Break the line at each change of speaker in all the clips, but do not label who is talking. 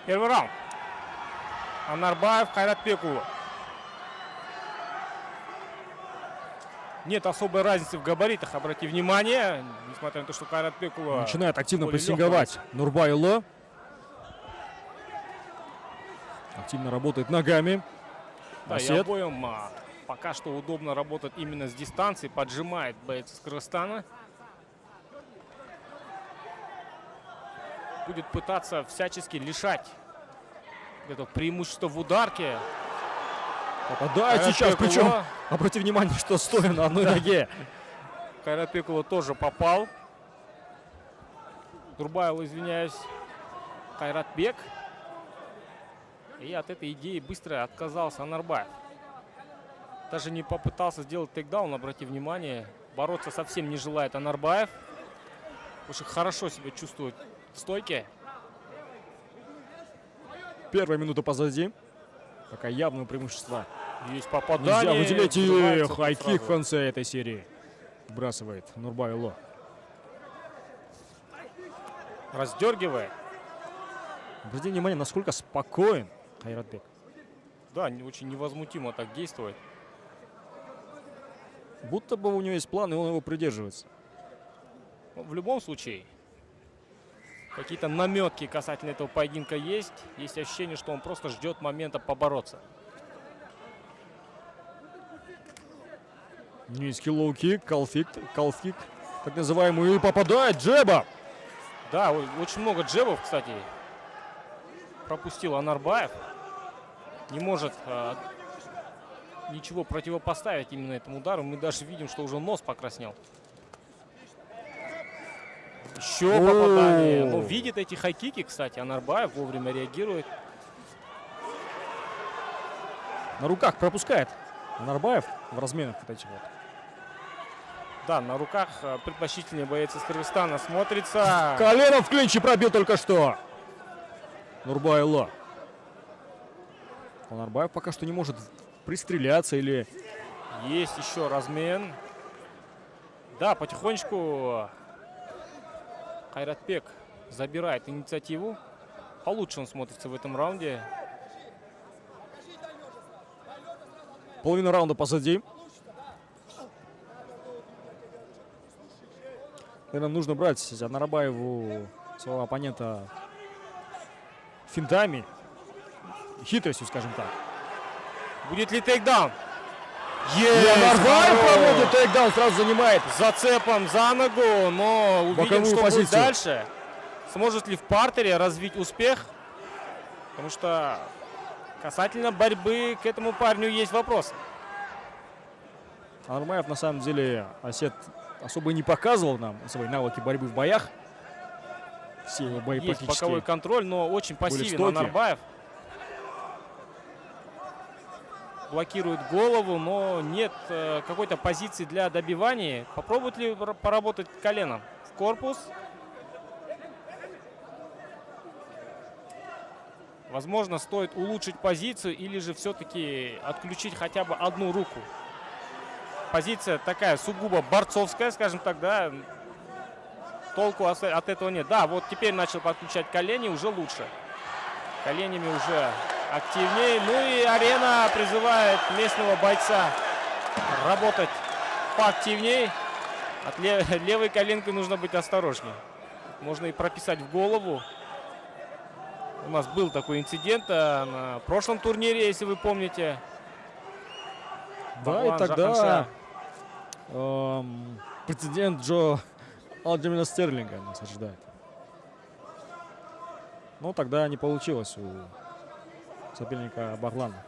Первый раунд. Анарбаев, Кайратбекулов. Нет особой разницы в габаритах, обрати внимание. Несмотря на то, что Кайратбекулов
начинает активно прессинговать Нурбайулло. Активно работает ногами.
Да, и обоим пока что удобно работать именно с дистанции. Поджимает боец из Кыргызстана. Будет пытаться всячески лишать это преимущество в ударке.
Попадает сейчас, причем, обрати внимание, что стоя на одной ноге.
Кайратбекулов тоже попал. Нурбайулло, извиняюсь, Кайратбек. И от этой идеи быстро отказался Анарбаев. Даже не попытался сделать тейкдаун, обрати внимание. Бороться совсем не желает Анарбаев. Очень хорошо себя чувствует в стойке.
Первая минута позади. Пока явное преимущество.
Есть попадание.
Нельзя выделять и хайкик в конце этой серии. Вбрасывает Нурбайулло.
Раздергивает.
Обратите внимание, насколько спокоен Кайратбек.
Да, очень невозмутимо так действует.
Будто бы у него есть план, и он его придерживается.
В любом случае, какие-то наметки касательно этого поединка есть. Есть ощущение, что он просто ждет момента побороться.
Низкий лоу-кик, калфик, так называемый, и попадает джеба.
Да, очень много джебов, кстати, пропустил Анарбаев. Не может ничего противопоставить именно этому удару. Мы даже видим, что уже нос покраснел. Еще попадание. Но видит эти хайкики, кстати, Анарбаев вовремя реагирует.
На руках пропускает Анарбаев в разменах вот этих вот.
Да, на руках предпочтительнее боец из Кыргызстана смотрится.
Коленом в клинче пробил только что Нурбайулло. Анарбаев пока что не может пристреляться или...
Есть еще размен. Да, потихонечку Кайратбек забирает инициативу. Получше он смотрится в этом раунде.
Половина раунда позади. Нам нужно брать Анарбаеву своего оппонента финтами, хитростью, скажем так.
Будет ли тейкдаун?
Анарбаев проводит тейкдаун, сразу занимает
зацепом за ногу, но увидим, что
позицию
будет дальше. Сможет ли в партере развить успех? Потому что касательно борьбы к этому парню есть вопрос.
Анарбаев на самом деле особо не показывал нам свои навыки борьбы в боях. Все его бои
есть боковой контроль, но очень пассивен Анарбаев. Блокирует голову, но нет какой-то позиции для добивания. Попробует ли поработать коленом в корпус? Возможно, стоит улучшить позицию или же все-таки отключить хотя бы одну руку. Позиция такая сугубо борцовская, скажем так, да. Толку от этого нет. Да, вот теперь начал подключать колени, уже лучше. Коленями уже активнее. Ну и арена призывает местного бойца работать поактивнее. От левой коленкой нужно быть осторожнее. Можно и прописать в голову. У нас был такой инцидент на прошлом турнире, если вы помните.
Да, и тогда прецедент Джо Алджимина Стерлинга нас ожидает. Но тогда не получилось у соперника Баглана.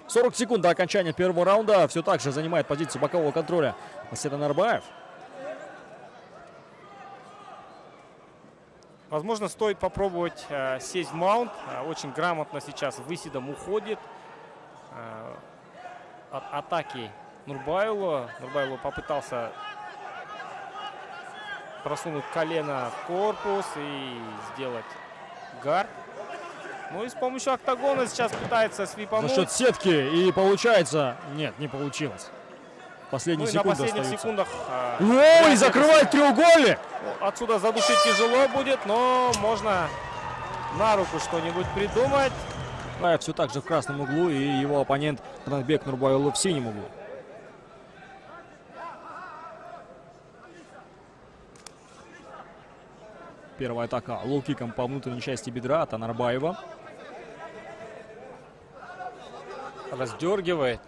40 секунд до окончания первого раунда. Все так же занимает позицию бокового контроля Асет Анарбаев.
Возможно, стоит попробовать сесть в маунт. Очень грамотно сейчас выседом уходит от атаки Нурбайулло. Нурбайулло попытался просунуть колено в корпус и сделать гард. Ну и с помощью октагона сейчас пытается свипануть.
За счет сетки, и получается... Нет, не получилось. Последние секунды
на последних
остаются.
секундах
Ой, закрывает треугольник.
Отсюда задушить тяжело будет, но можно на руку что-нибудь придумать.
Все так же в красном углу, и его оппонент Канатбек Нурбайулы в синем углу. Первая атака лоу-киком по внутренней части бедра от Анарбаева.
Раздергивает.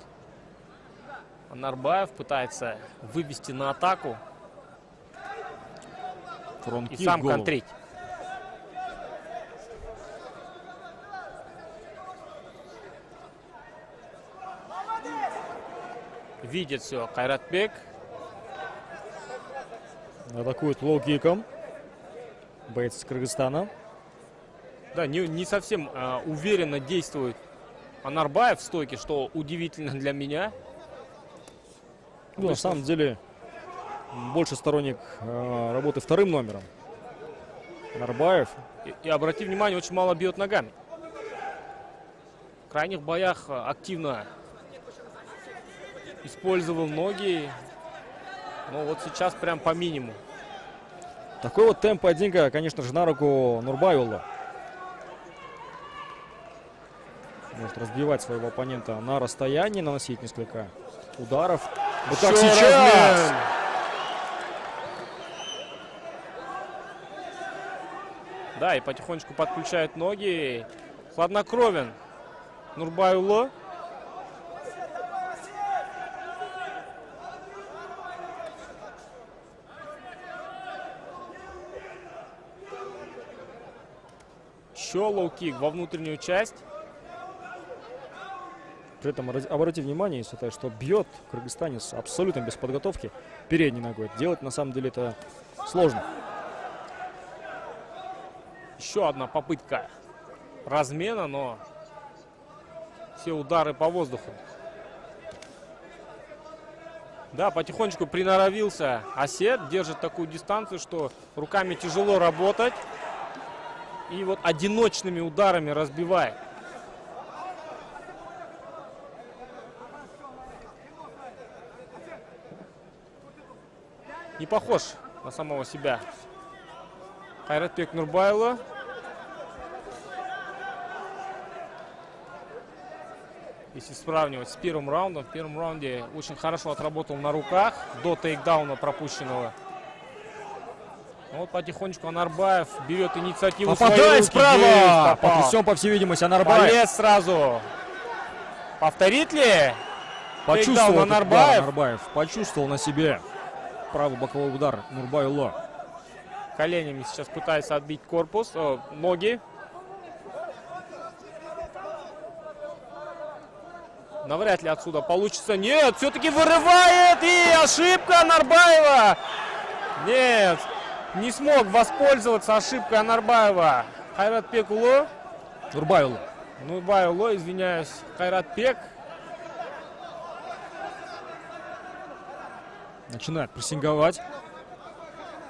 Анарбаев пытается вывести на атаку и
Фронт-кик
сам
в голову.
контрить. Видит все Кайратбек.
Атакует лоу-киком боец из Кыргызстана.
Да, не совсем уверенно действует Анарбаев в стойке, что удивительно для меня.
Ну, на самом деле, больше сторонник работы вторым номером. Анарбаев.
И обрати внимание, очень мало бьет ногами. В крайних боях активно использовал ноги. Но вот сейчас прям по минимуму.
Такой вот темп поединка, конечно же, на руку Нурбайулла. Может разбивать своего оппонента на расстоянии, наносить несколько ударов. Вот как
Еще
сейчас!
размен. Да, и потихонечку подключает ноги. Хладнокровен Нурбайулла. Еще лоу-кик во внутреннюю часть.
При этом обратите внимание, если что бьет кыргызстанец абсолютно без подготовки передней ногой. Делать на самом деле это сложно.
Еще одна попытка размена, но все удары по воздуху. Да, потихонечку приноровился Асет, держит такую дистанцию, что руками тяжело работать. И вот одиночными ударами разбивает. Не похож на самого себя Кайратбек Нурбайулла. Если сравнивать с первым раундом, в первом раунде очень хорошо отработал на руках до тейкдауна пропущенного. Вот потихонечку Анарбаев берет инициативу в свои
Попадает
руки.
справа!
Есть, попал.
Потрясен, по всей видимости, Анарбаев.
Полез сразу. Повторит ли?
Почувствовал
Тейкдаун
этот удар
Анарбаев.
Анарбаев. Почувствовал на себе правый боковой удар Нурбайулла.
Коленями сейчас пытается отбить корпус, ноги. Навряд ли отсюда получится. Нет, все-таки вырывает. И ошибка Анарбаева. Нет, не смог воспользоваться ошибкой Анарбаева. Кайратбек Улы.
Нурбайулла.
Нурбайулла, извиняюсь. Кайратбек.
Начинает прессинговать.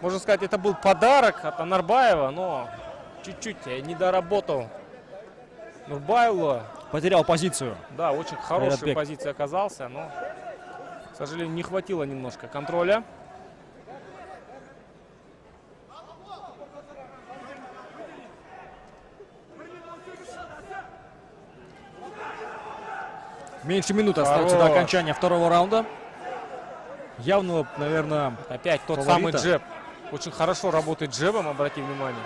Можно сказать, это был подарок от Анарбаева, но чуть-чуть не доработал Нурбайулла.
Потерял позицию.
Да, очень хорошая
Кайратбек.
позиция оказался, но, к сожалению, не хватило немножко контроля.
Меньше минуты остается до
Хорош.
окончания второго раунда. Явного, наверное,
Опять тот
фаворита.
самый джеб. Очень хорошо работает джебом, обрати внимание.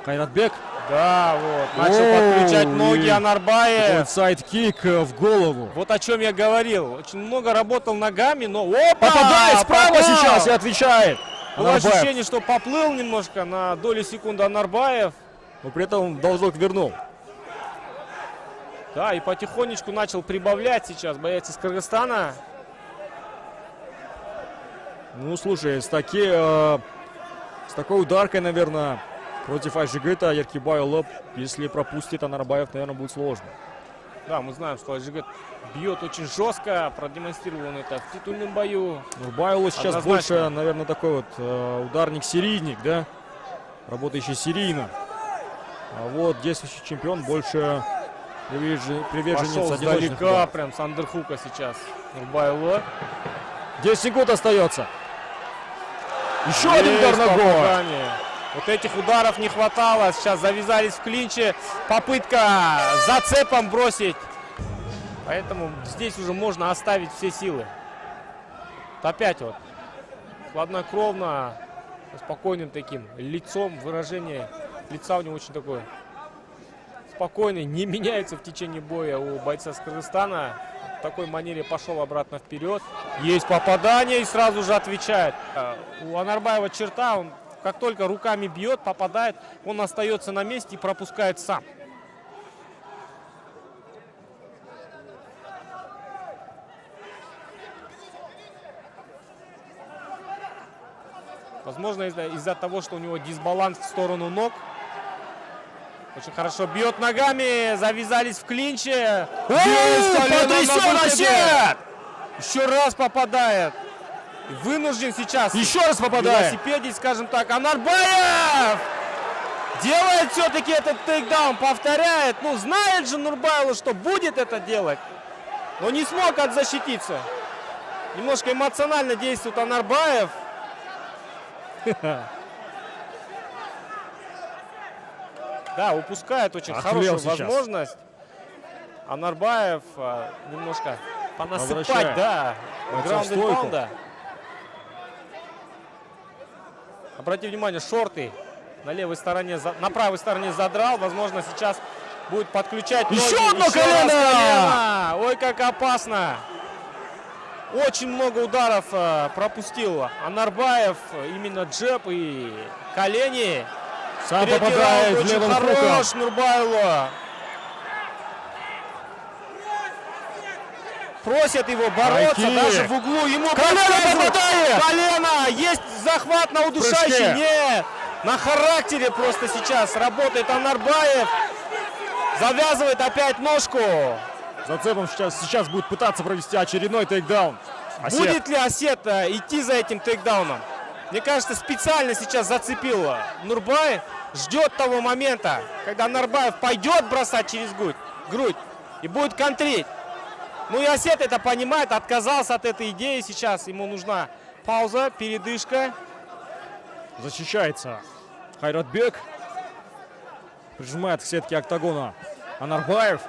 Кайратбек.
Да, вот. Начал
Оу,
подключать ноги
и
Анарбаев.
Сайд-кик в голову.
Вот о чем я говорил. Очень много работал ногами, но... Опа!
Попадает справа
Попал!
сейчас и отвечает.
Было
Анарбаев.
ощущение, что поплыл немножко на долю секунды Анарбаев.
Но при этом должок вернул.
Да, и потихонечку начал прибавлять сейчас боец из Кыргызстана.
Ну, слушай, с такой ударкой, наверное, против Айжигыта Еркибайулла, если пропустит Анарбаев, наверное, будет сложно.
Да, мы знаем, что Айжигыт бьет очень жестко. Продемонстрировал он это в титульном бою.
Нурбайулла сейчас
Однозначно.
больше, наверное, такой вот ударник-серийник, да? Работающий серийно. А вот действующий чемпион больше приверженец
Пошел
одиночных
издалека,
ударов.
прям с андерхука сейчас Нурбайулла.
10 секунд остается. Еще один удар ногой.
попадание. Вот этих ударов не хватало. Сейчас завязались в клинче. Попытка зацепом бросить. Поэтому здесь уже можно оставить все силы. Вот опять вот хладнокровно, спокойным таким лицом, выражение лица у него очень такое спокойный, не меняется в течение боя у бойца с Кыргызстана. В такой манере пошел обратно вперед. Есть попадание и сразу же отвечает. У Анарбаева черта, он как только руками бьет, попадает, он остается на месте и пропускает сам. Возможно, из-за того, что у него дисбаланс в сторону ног. Очень хорошо бьет ногами, завязались в клинче.
Потрясен Осет!
Еще раз попадает. Вынужден сейчас.
Еще раз попадает.
Велосипедить, скажем так. Анарбаев делает все-таки этот тейкдаун, повторяет. Ну, знает же Нурбайло, что будет это делать. Но не смог отзащититься. Немножко эмоционально действует Анарбаев. Да, упускает очень хорошую возможность. Анарбаев немножко понасыпать, да, граунд энд паунда. Обратите внимание, шорты на левой стороне, на правой стороне задрал. Возможно, сейчас будет подключать ноги.
Еще одно колено!
Ой, как опасно. Очень много ударов пропустил Анарбаев. Именно джеб и колени.
Сам попадает в левым рукам.
Хорош Нурбайло. Просят его бороться, даже в углу. Ему
колено попадает!
Колено! Есть захват на удушающий.
Прыжке.
Нет! На характере просто сейчас работает Анарбаев. Завязывает опять ножку.
Зацепом сейчас будет пытаться провести очередной тейкдаун. Осет.
Будет ли Осет идти за этим тейкдауном? Мне кажется, специально сейчас зацепил Нурбаев. Ждет того момента, когда Анарбаев пойдет бросать через грудь и будет контрить. Ну и Осет это понимает, отказался от этой идеи сейчас. Ему нужна пауза, передышка.
Защищается Хайратбек. Прижимает к сетке октагона Анарбаев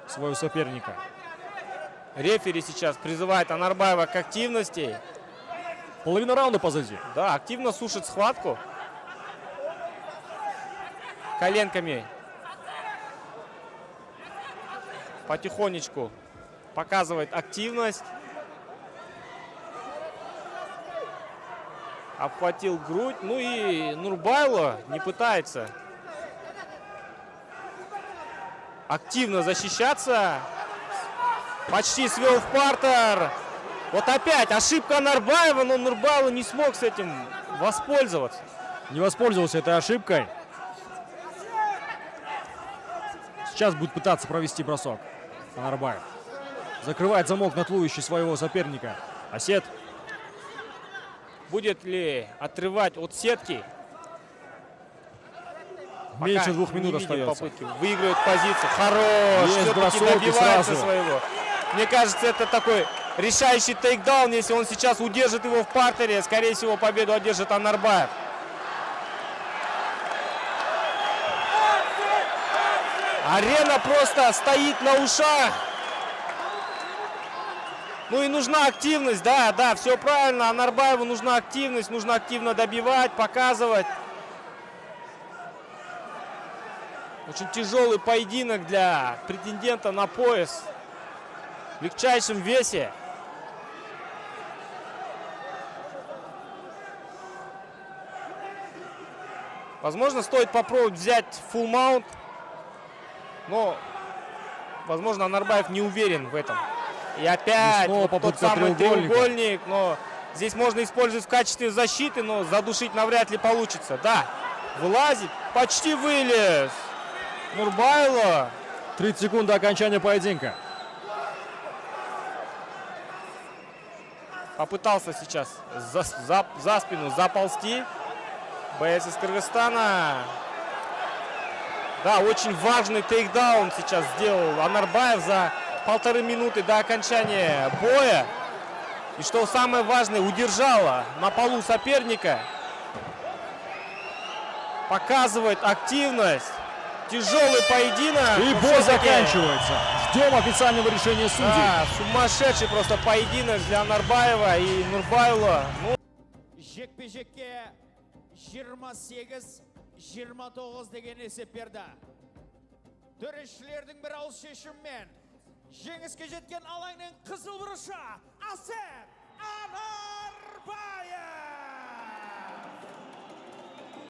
своего соперника.
Рефери сейчас призывает Анарбаева к активности.
Половина раунда позади.
Да, активно сушит схватку. Коленками. Потихонечку показывает активность. Обхватил грудь. Ну и Нурбайло не пытается активно защищаться. Почти свел в партер. Вот опять ошибка Анарбаева, но Нурбайло не смог с этим воспользоваться.
Не воспользовался этой ошибкой. Сейчас будет пытаться провести бросок Анарбаев. Закрывает замок на туловище своего соперника. Осет.
Будет ли отрывать от сетки?
Меньше
Пока
2 минут
не видим
остается.
попытки. Выигрывает позицию. Хорош.
Есть
Все-таки
бросок и
добивается
сразу.
своего. Мне кажется, это такой решающий тейкдаун. Если он сейчас удержит его в партере, скорее всего, победу одержит Анарбаев. Арена просто стоит на ушах. Ну и нужна активность, да, все правильно. Анарбаеву нужна активность, нужно активно добивать, показывать. Очень тяжелый поединок для претендента на пояс в легчайшем весе. Возможно, стоит попробовать взять full mount, но, возможно, Анарбаев не уверен в этом. И опять
снова
вот тот
попытка
самый
треугольника.
треугольник, но здесь можно использовать в качестве защиты, но задушить навряд ли получится. Да, вылазит, почти вылез. Нурбайло.
30 секунд до окончания поединка.
Попытался сейчас за спину заползти. Боец из Кыргызстана. Да, очень важный тейкдаун сейчас сделал Анарбаев за 1,5 минуты до окончания боя. И что самое важное, удержала на полу соперника. Показывает активность. Тяжелый поединок.
И
но
бой
всё-таки,
заканчивается. Ждем официального решения судей.
да, сумасшедший просто поединок для Нарбаева и Нурбайұлы. Ну,
Жекпе-жекке 28-29 деген есеп берді. Төрешілердің бір ауыз шешіммен жеңіске жеткен алаңның қызыл бұрышы Асет Ана!